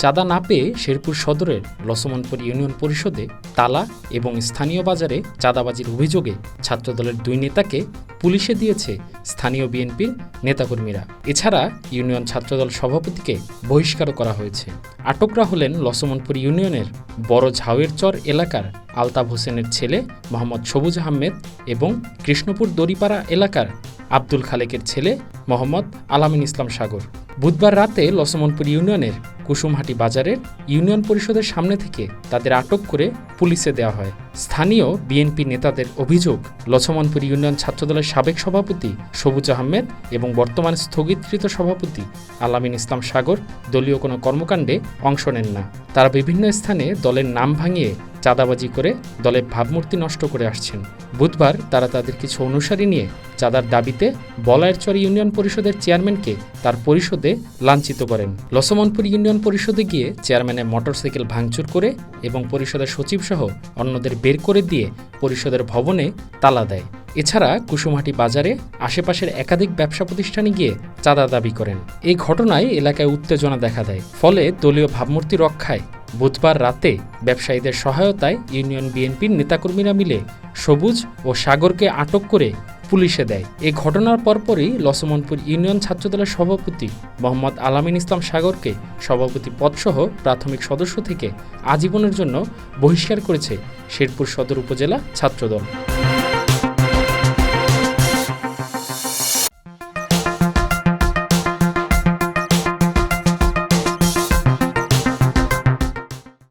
চাঁদা না পেয়ে শেরপুর সদরের লছমনপুর ইউনিয়ন পরিষদে তালা এবং স্থানীয় বাজারে চাঁদাবাজির অভিযোগে ছাত্রদলের 2 নেতাকে পুলিশে দিয়েছে স্থানীয় বিএনপির নেতাকর্মীরা। এছাড়া ইউনিয়ন ছাত্রদল সভাপতিকে বহিষ্কারও করা হয়েছে। আটকরা হলেন লছমনপুর ইউনিয়নের বড় ঝাউয়েরচর এলাকার আলতাফ হোসেনের ছেলে মোহাম্মদ সবুজ আহমেদ এবং কৃষ্ণপুর দড়িপাড়া এলাকার আব্দুল খালেকের ছেলে মোহাম্মদ আলামিন ইসলাম সাগর। বুধবার রাতে লছমনপুর ইউনিয়নের কুসুমহাটি বাজারের ইউনিয়ন পরিষদের সামনে থেকে তাদের আটক করে পুলিশে দেওয়া হয়। স্থানীয় বিএনপি নেতাদের অভিযোগ, লছমনপুর ইউনিয়ন ছাত্রদলের সাবেক সভাপতি সবুজ আহমেদ এবং বর্তমান স্থগিতকৃত সভাপতি আলামিন ইসলাম সাগর দলীয় কোনো কর্মকাণ্ডে অংশ নেন না। তারা বিভিন্ন স্থানে দলের নাম ভাঙিয়ে চাঁদাবাজি করে দলের ভাবমূর্তি নষ্ট করে আসছেন। বুধবার তারা তাদের কিছু অনুসারী নিয়ে চাঁদার দাবিতে বলায়েরচর ইউনিয়ন পরিষদের চেয়ারম্যানকে তার পরিষদে লাঞ্ছিত করেন। লছমনপুর ইউনিয়ন পরিষদে গিয়ে চেয়ারম্যানের মোটরসাইকেল ভাঙচুর করে এবং পরিষদের সচিবসহ অন্যদের বের করে দিয়ে পরিষদের ভবনে তালা দেয়। এছাড়া কুসুমহাটি বাজারে আশেপাশের একাধিক ব্যবসা প্রতিষ্ঠানে গিয়ে চাঁদা দাবি করেন। এই ঘটনায় এলাকায় উত্তেজনা দেখা দেয়। ফলে দলীয় ভাবমূর্তি রক্ষায় বুধবার রাতে ব্যবসায়ীদের সহায়তায় ইউনিয়ন বিএনপির নেতাকর্মীরা মিলে সবুজ ও সাগরকে আটক করে পুলিশে দেয়। এই ঘটনার পরপরই লছমনপুর ইউনিয়ন ছাত্রদলের সভাপতি মোহাম্মদ আলামিন ইসলাম সাগরকে সভাপতি পদসহ প্রাথমিক সদস্য থেকে আজীবনের জন্য বহিষ্কার করেছে শেরপুর সদর উপজেলা ছাত্রদল।